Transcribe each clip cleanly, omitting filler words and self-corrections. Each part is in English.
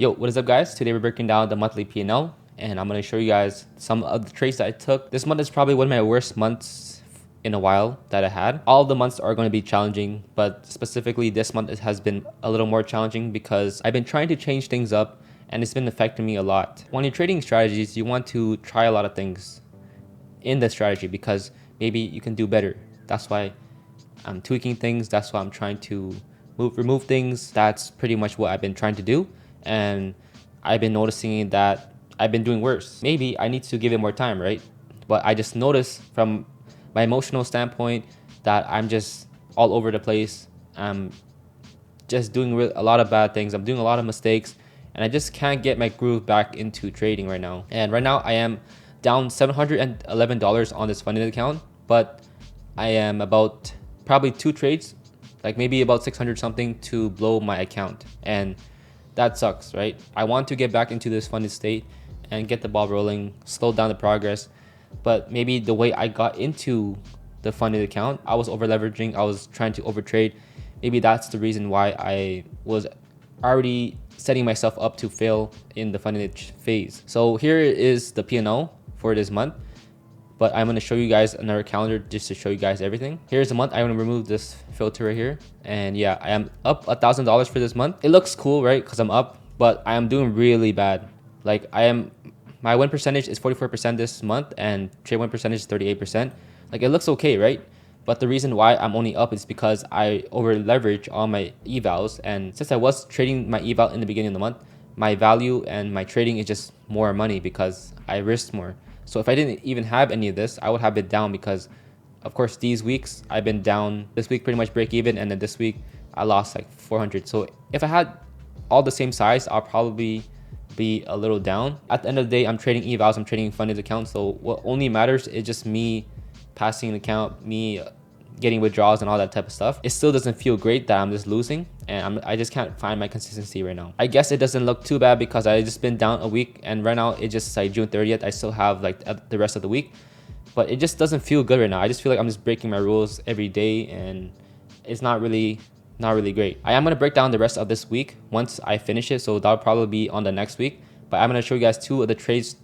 Yo, what is up guys? Today we're breaking down the monthly P&L and I'm going to show you guys some of the trades that I took. This month is probably one of my worst months in a while that I had. All of the months are going to be challenging, but specifically this month it has been a little more challenging because I've been trying to change things up and it's been affecting me a lot. When you're trading strategies, you want to try a lot of things in the strategy because maybe you can do better. That's why I'm tweaking things. That's why I'm trying to remove things. That's pretty much what I've been trying to do. And I've been noticing that I've been doing worse. Maybe I need to give it more time, right? But I just noticed from my emotional standpoint that I'm just all over the place. I'm just doing a lot of bad things. I'm doing a lot of mistakes and I just can't get my groove back into trading right now. And right now I am down $711 on this funded account, but I am about probably 2 trades, like maybe about 600 something to blow my account. And that sucks, right? I want to get back into this funded state and get the ball rolling, slow down the progress. But maybe the way I got into the funded account, I was over leveraging, I was trying to overtrade. Maybe that's the reason why I was already setting myself up to fail in the funded phase. So here is the P&L for this month. But I'm going to show you guys another calendar just to show you guys everything. Here's the month. I'm going to remove this filter right here. And yeah, I am up $1,000 for this month. It looks cool, right? Because I'm up, but I am doing really bad. Like my win percentage is 44% this month and trade win percentage is 38%. Like it looks okay, right? But the reason why I'm only up is because I over leverage all my evals. And since I was trading my eval in the beginning of the month, my value and my trading is just more money because I risked more. So if I didn't even have any of this, I would have been down because, of course, these weeks I've been down. This week pretty much break even, and then this week I lost like 400. So if I had all the same size, I'll probably be a little down. At the end of the day, I'm trading evals, I'm trading funded accounts. So what only matters is just me passing an account, me getting withdrawals and all that type of stuff. It still doesn't feel great that I'm just losing and I just can't find my consistency right now. I guess it doesn't look too bad because I just been down a week and right now it just like June 30th. I still have like the rest of the week, but it just doesn't feel good right now. I just feel like I'm just breaking my rules every day and it's not really great. I am going to break down the rest of this week once I finish it, so that'll probably be on the next week. But I'm going to show you guys 2 of the trades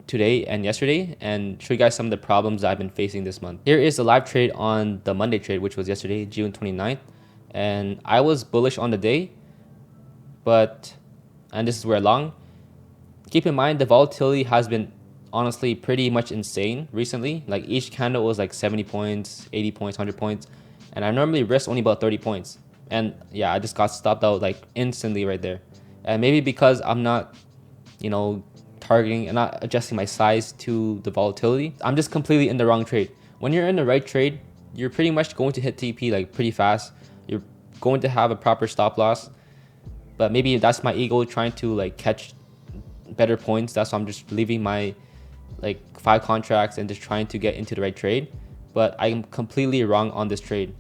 today and yesterday and show you guys some of the problems I've been facing this month. Here is the live trade on the Monday trade, which was yesterday, June 29th. And I was bullish on the day, and this is where long. Keep in mind the volatility has been honestly pretty much insane recently. Like each candle was like 70 points, 80 points, 100 points. And I normally risk only about 30 points. And yeah, I just got stopped out like instantly right there. And maybe because I'm not, targeting and not adjusting my size to the volatility, I'm just completely in the wrong trade. When you're in the right trade, you're pretty much going to hit TP like pretty fast. You're going to have a proper stop loss, but maybe that's my ego trying to like catch better points. That's why I'm just leaving my like 5 contracts and just trying to get into the right trade. But I'm completely wrong on this trade,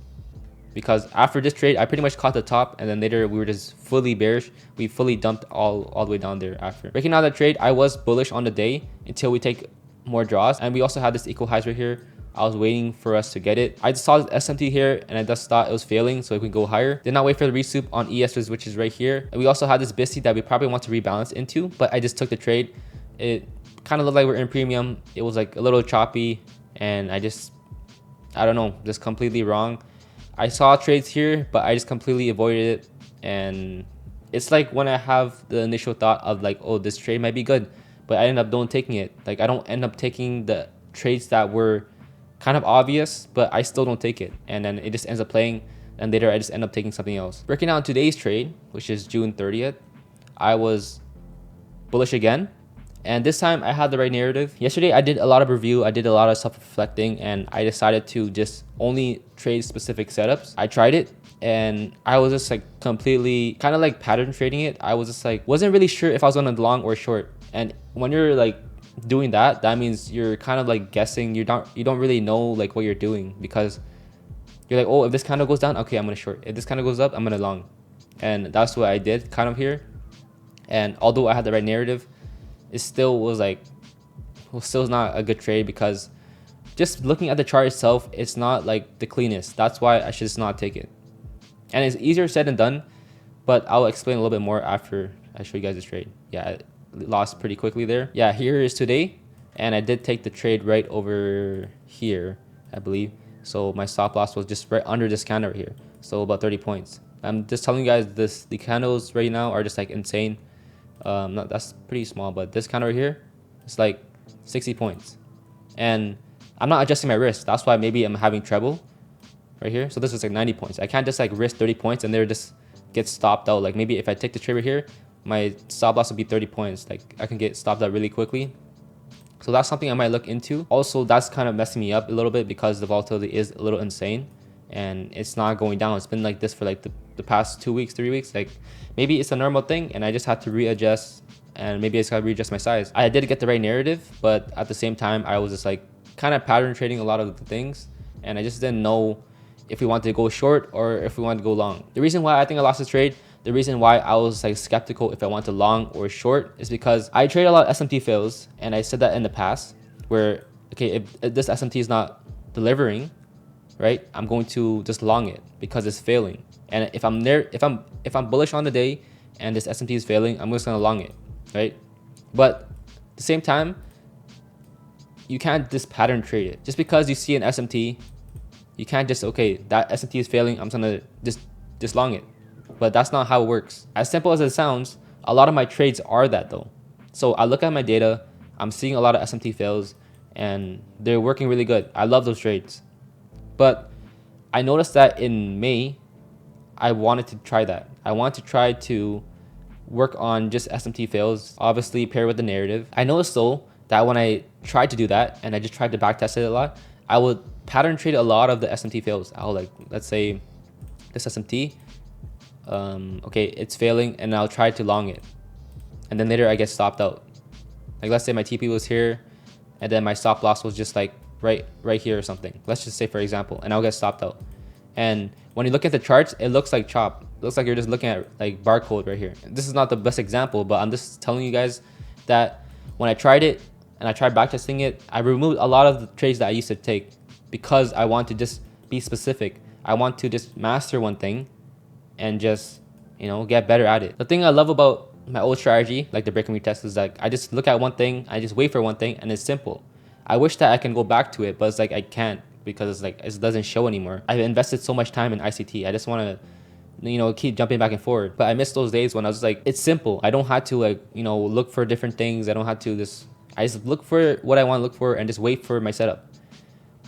because after this trade I pretty much caught the top and then later we were just fully bearish. We fully dumped all the way down there. After breaking out that trade, I was bullish on the day until we take more draws, and we also had this equal highs right here. I was waiting for us to get it. I just saw this SMT here and I just thought it was failing so it could go higher. Did not wait for the resoup on ES, which is right here. And we also had this BIST that we probably want to rebalance into, but I just took the trade. It kind of looked like we're in premium. It was like a little choppy and I don't know, just completely wrong. I saw trades here, but I just completely avoided it. And it's like when I have the initial thought of like, oh, this trade might be good, but I end up don't taking it. Like I don't end up taking the trades that were kind of obvious, but I still don't take it. And then it just ends up playing, and later I just end up taking something else. Breaking down today's trade, which is June 30th, I was bullish again. And this time I had the right narrative. Yesterday I did a lot of review, I did a lot of self-reflecting, and I decided to just only trade specific setups. I tried it and I was just like completely kind of like pattern trading it. I was just like, wasn't really sure if I was going to long or short. And when you're like doing that, that means you're kind of like guessing. You don't really know like what you're doing, because you're like, oh, if this candle goes down, okay, I'm going to short. If this candle goes up, I'm going to long. And that's what I did kind of here. And although I had the right narrative, it still was like, still not a good trade, because just looking at the chart itself, it's not like the cleanest. That's why I should just not take it. And it's easier said than done, but I'll explain a little bit more after I show you guys this trade. Yeah, I lost pretty quickly there. Yeah, here is today. And I did take the trade right over here, I believe. So my stop loss was just right under this candle right here. So about 30 points. I'm just telling you guys the candles right now are just like insane. That's pretty small, but this candle right here, it's like 60 points. And I'm not adjusting my risk. That's why maybe I'm having trouble right here. So this is like 90 points. I can't just like risk 30 points and they're just get stopped out. Like maybe if I take the trade right here, my stop loss would be 30 points. Like I can get stopped out really quickly. So that's something I might look into. Also, that's kind of messing me up a little bit because the volatility is a little insane and it's not going down. It's been like this for like the past 2 weeks, 3 weeks. Like maybe it's a normal thing and I just had to readjust, and maybe I just got to readjust my size. I did get the right narrative, but at the same time, I was just like kind of pattern trading a lot of the things, and I just didn't know if we wanted to go short or if we wanted to go long. The reason why I think I lost this trade, the reason why I was like skeptical if I want to long or short, is because I trade a lot of SMT fails, and I said that in the past where, okay, if this SMT is not delivering, right, I'm going to just long it because it's failing. And if I'm bullish on the day and this SMT is failing, I'm just gonna long it, right? But at the same time, you can't just pattern trade it. Just because you see an SMT, you can't just, okay, that SMT is failing, I'm gonna just long it. But that's not how it works. As simple as it sounds, a lot of my trades are that though. So I look at my data, I'm seeing a lot of SMT fails and they're working really good. I love those trades. But I noticed that in May, I wanted to try that. I want to try to work on just SMT fails, obviously pair with the narrative. I noticed though that when I tried to do that and I just tried to backtest it a lot, I would pattern trade a lot of the SMT fails. I'll like, let's say this SMT, okay, it's failing and I'll try to long it. And then later I get stopped out. Like let's say my TP was here and then my stop loss was just like right here or something. Let's just say for example, and I'll get stopped out. And when you look at the charts, it looks like chop. It looks like you're just looking at like barcode right here. This is not the best example, but I'm just telling you guys that when I tried it and I tried backtesting it, I removed a lot of the trades that I used to take because I want to just be specific. I want to just master one thing and just, you know, get better at it. The thing I love about my old strategy, like the break and retest, is like I just look at one thing, I just wait for one thing, and it's simple. I wish that I can go back to it, but it's like I can't because it's like it doesn't show anymore. I've invested so much time in ICT. I just want to, you know, keep jumping back and forward. But I miss those days when I was like, it's simple. I don't have to like, you know, look for different things. I don't have to I just look for what I want to look for and just wait for my setup.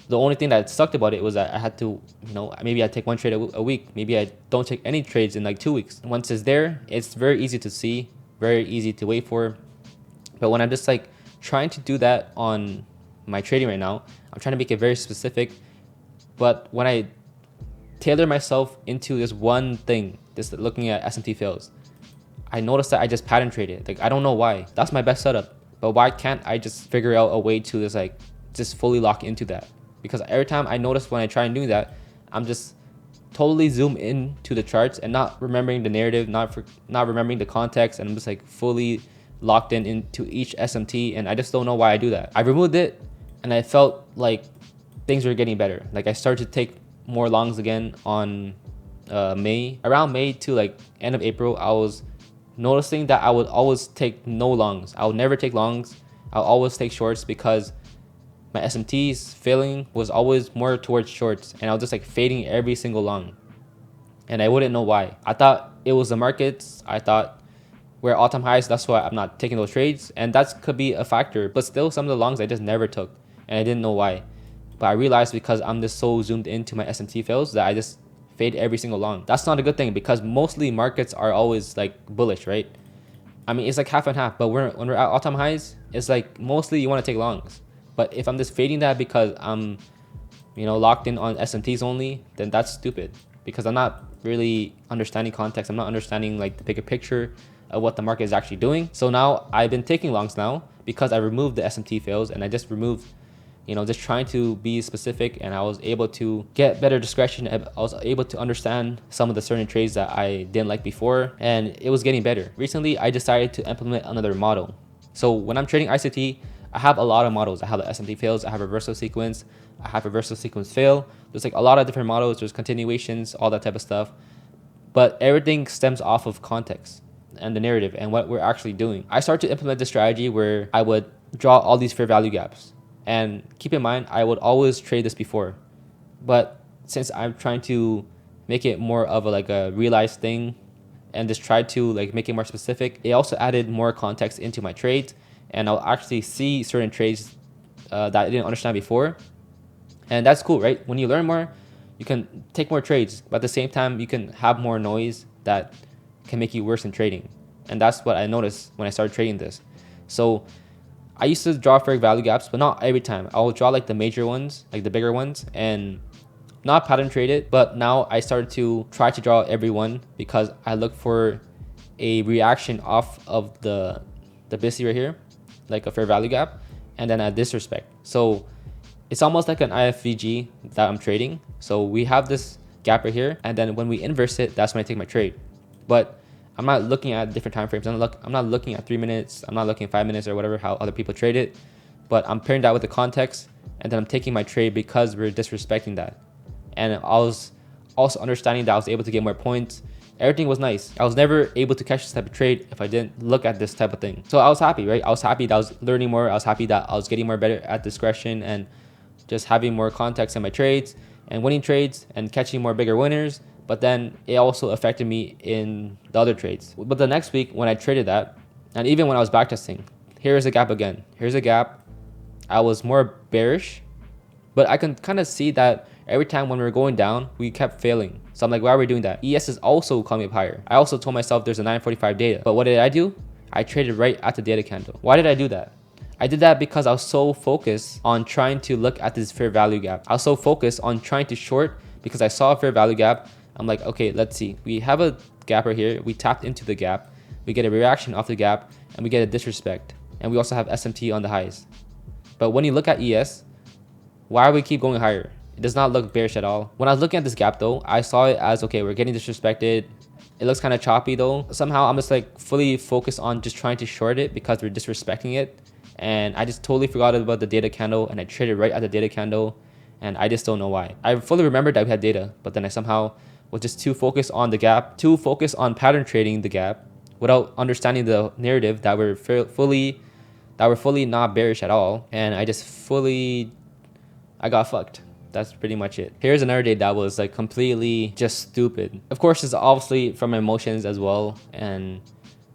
The only thing that sucked about it was that I had to, you know, maybe I take one trade a week. Maybe I don't take any trades in like 2 weeks. Once it's there, it's very easy to see, very easy to wait for. But when I'm just like trying to do that on my trading right now, I'm trying to make it very specific. But when I tailor myself into this one thing, just looking at SMT fails, I noticed that I just pattern trade it. Like I don't know why. That's my best setup. But why can't I just figure out a way to just like just fully lock into that? Because every time I notice when I try and do that, I'm just totally zoom in to the charts and not remembering the narrative, not remembering the context, and I'm just like fully locked into each SMT, and I just don't know why I do that. I removed it and I felt like things were getting better. Like I started to take more longs again on around May to like end of April. I was noticing that I would always take no longs. I would never take longs. I'll always take shorts because my SMTs failing was always more towards shorts, and I was just like fading every single long, and I wouldn't know why. I thought it was the markets. I thought we're all-time highs, that's why I'm not taking those trades, and that could be a factor. But still, some of the longs I just never took, and I didn't know why. But I realized because I'm just so zoomed into my SMT fails that I just fade every single long. That's not a good thing because mostly markets are always like bullish, right? I mean, it's like half and half, but when we're at all-time highs, it's like mostly you want to take longs. But if I'm just fading that because I'm, you know, locked in on SMTs only, then that's stupid because I'm not really understanding context. I'm not understanding like the bigger picture of what the market is actually doing. So now I've been taking longs now because I removed the SMT fails and I just removed, you know, just trying to be specific, and I was able to get better discretion. I was able to understand some of the certain trades that I didn't like before, and it was getting better. Recently, I decided to implement another model. So when I'm trading ICT, I have a lot of models. I have the SMT fails, I have reversal sequence, I have reversal sequence fail. There's like a lot of different models. There's continuations, all that type of stuff. But everything stems off of context. and the narrative and what we're actually doing. I started to implement the strategy where I would draw all these fair value gaps. And keep in mind, I would always trade this before. But since I'm trying to make it more of a, like a realized thing and just try to like make it more specific, it also added more context into my trades. And I'll actually see certain trades that I didn't understand before. And that's cool, right? When you learn more, you can take more trades, but at the same time, you can have more noise that can make you worse in trading. And that's what I noticed when I started trading this. So I used to draw fair value gaps, but not every time. I'll draw like the major ones, like the bigger ones, and not pattern trade it. But now I started to try to draw every one because I look for a reaction off of the BISI right here, like a fair value gap, and then a disrespect. So it's almost like an IFVG that I'm trading. So we have this gap right here, and then when we inverse it, that's when I take my trade. But I'm not looking at different time frames. I'm not looking at 3 minutes. I'm not looking at 5 minutes or whatever, how other people trade it. But I'm pairing that with the context, and then I'm taking my trade because we're disrespecting that. And I was also understanding that I was able to get more points. Everything was nice. I was never able to catch this type of trade if I didn't look at this type of thing. So I was happy, right? I was happy that I was learning more. I was happy that I was getting more better at discretion and just having more context in my trades and winning trades and catching more bigger winners. But then it also affected me in the other trades. But the next week when I traded that, and even when I was backtesting, here's a gap again. Here's a gap. I was more bearish, but I can kind of see that every time when we were going down, we kept failing. So I'm like, why are we doing that? ES is also coming up higher. I also told myself there's a 945 data. But what did I do? I traded right at the data candle. Why did I do that? I did that because I was so focused on trying to look at this fair value gap. I was so focused on trying to short because I saw a fair value gap. I'm like, okay, let's see. We have a gap right here. We tapped into the gap. We get a reaction off the gap and we get a disrespect. And we also have SMT on the highs. But when you look at ES, why do we keep going higher? It does not look bearish at all. When I was looking at this gap though, I saw it as, okay, we're getting disrespected. It looks kind of choppy though. Somehow I'm just like fully focused on just trying to short it because we're disrespecting it. And I just totally forgot about the data candle and I traded right at the data candle. And I just don't know why. I fully remembered that we had data, but then I somehow was just too focused on the gap, too focused on pattern trading the gap without understanding the narrative that we're fully not bearish at all. And I got fucked. That's pretty much it. Here's another day that was like completely just stupid. Of course, it's obviously from emotions as well and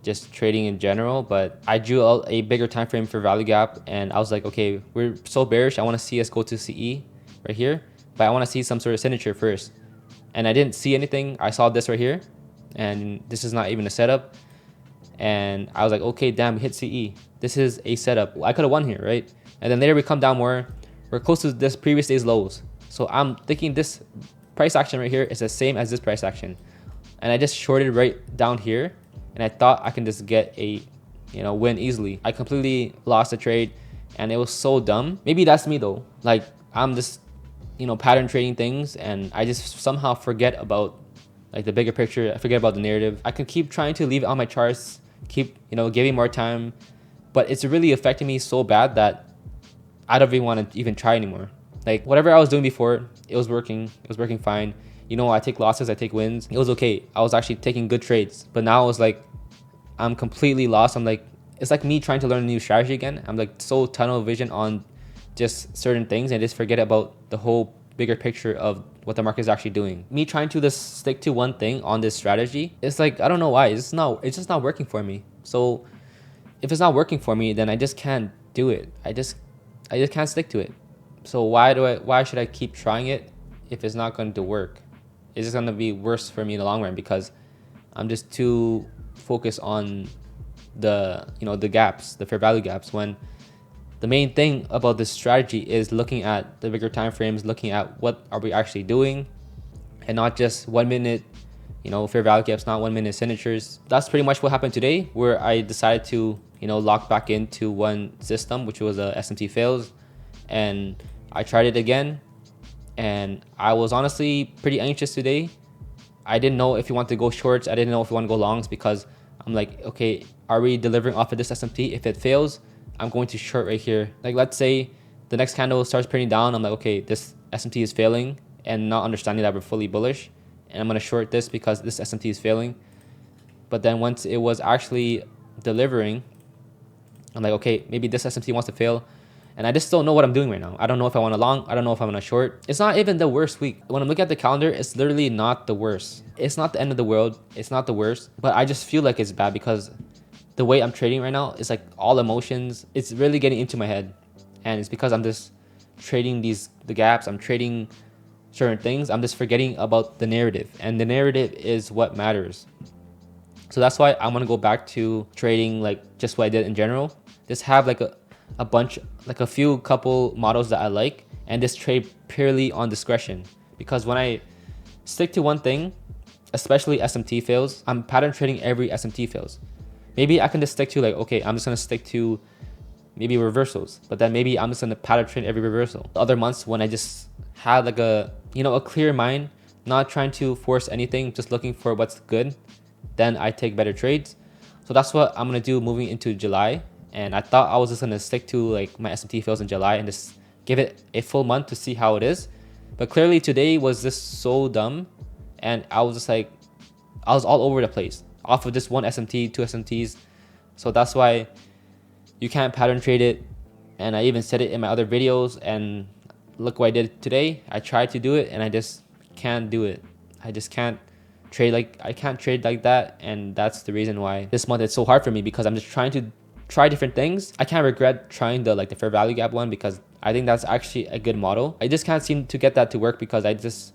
just trading in general, but I drew a bigger time frame for value gap and I was like, okay, we're so bearish. I want to see us go to CE right here, but I want to see some sort of signature first. And I didn't see anything. I saw this right here and this is not even a setup. And I was like, okay, damn, we hit CE. This is a setup. I could have won here, right? And then later we come down more. We're close to this previous day's lows. So I'm thinking this price action right here is the same as this price action. And I just shorted right down here. And I thought I can just get a, win easily. I completely lost the trade and it was so dumb. Maybe that's me though. Like I'm just, pattern trading things and I just somehow forget about like the bigger picture. I forget about the narrative. I can keep trying to leave it on my charts, keep, giving more time, but it's really affecting me so bad that I don't even want to even try anymore. Like whatever I was doing before, it was working fine. I take losses, I take wins. It was okay. I was actually taking good trades. But now it's like, I'm completely lost. I'm like, it's like me trying to learn a new strategy again. I'm like so tunnel vision on just certain things and just forget about the whole bigger picture of what the market is actually doing. Me trying to just stick to one thing on this strategy, it's like, I don't know why. It's just not working for me. So if it's not working for me, then I just can't do it. I just can't stick to it. So why should I keep trying it if it's not going to work? It's just going to be worse for me in the long run because I'm just too focused on the gaps, the fair value gaps, when the main thing about this strategy is looking at the bigger time frames, looking at what are we actually doing and not just 1 minute, fair value gaps, not 1 minute signatures. That's pretty much what happened today, where I decided to, lock back into one system, which was a SMT fails. And I tried it again. And I was honestly pretty anxious today. I didn't know if you want to go shorts. I didn't know if you want to go longs because I'm like, okay, are we delivering off of this SMT? If it fails, I'm going to short right here. Like let's say the next candle starts printing down. I'm like, okay, this SMT is failing and not understanding that we're fully bullish. And I'm going to short this because this SMT is failing. But then once it was actually delivering, I'm like, okay, maybe this SMT wants to fail. And I just don't know what I'm doing right now. I don't know if I want a long. I don't know if I want a short. It's not even the worst week. When I'm looking at the calendar, it's literally not the worst. It's not the end of the world. It's not the worst. But I just feel like it's bad because the way I'm trading right now is like all emotions. It's really getting into my head. And it's because I'm just trading the gaps. I'm trading certain things. I'm just forgetting about the narrative. And the narrative is what matters. So that's why I'm gonna go back to trading like just what I did in general. Just have like a bunch, like a few couple models that I like, and just trade purely on discretion. Because when I stick to one thing, especially SMT fails, I'm pattern trading every SMT fails. Maybe I can just stick to like, okay, I'm just gonna stick to maybe reversals, but then maybe I'm just gonna pattern trade every reversal. Other months when I just had like a clear mind, not trying to force anything, just looking for what's good, then I take better trades. So that's what I'm gonna do moving into July. And I thought I was just gonna stick to like my SMT fails in July and just give it a full month to see how it is. But clearly today was just so dumb, and I was just like, I was all over the place off of just one SMT, two SMTs. So that's why you can't pattern trade it. And I even said it in my other videos, and look what I did today. I tried to do it and I just can't do it. I just can't trade like that. And that's the reason why this month it's so hard for me, because I'm just trying to try different things. I can't regret trying the fair value gap one, because I think that's actually a good model. I just can't seem to get that to work because I just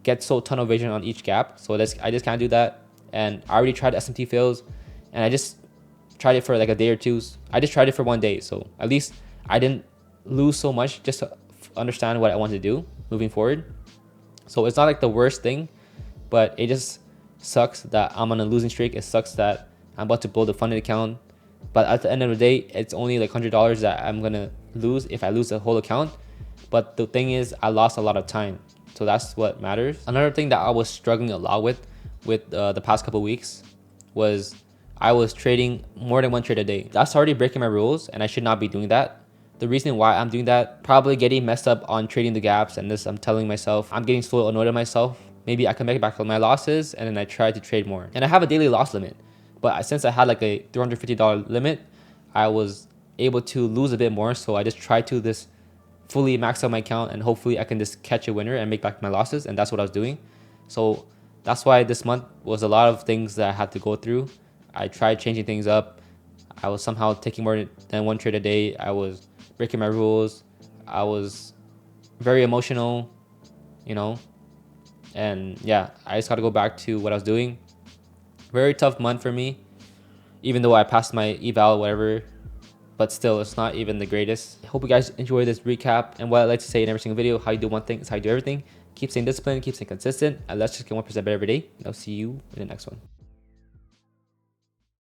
get so tunnel vision on each gap. So I just can't do that. And I already tried SMT fails, and I just tried it for like a day or two. I just tried it for one day, so at least I didn't lose so much, just to understand what I want to do moving forward. So it's not like the worst thing, but it just sucks that I'm on a losing streak. It sucks that I'm about to build a funded account, but at the end of the day, it's only like $100 that I'm gonna lose if I lose the whole account. But the thing is, I lost a lot of time, so that's what matters. Another thing that I was struggling a lot with the past couple weeks was I was trading more than one trade a day. That's already breaking my rules, and I should not be doing that. The reason why I'm doing that, probably getting messed up on trading the gaps, and this I'm telling myself, I'm getting so annoyed at myself. Maybe I can make back on my losses, and then I try to trade more. And I have a daily loss limit, but since I had like a $350 limit, I was able to lose a bit more. So I just tried to this fully max out my account, and hopefully I can just catch a winner and make back my losses. And that's what I was doing. So that's why this month was a lot of things that I had to go through. I tried changing things up. I was somehow taking more than one trade a day. I was breaking my rules. I was very emotional, and yeah, I just got to go back to what I was doing. Very tough month for me, even though I passed my eval, whatever, but still, it's not even the greatest. I hope you guys enjoy this recap. And what I like to say in every single video, how you do one thing is how you do everything. Keep staying disciplined, keep staying consistent, and let's just get 1% better every day. And I'll see you in the next one.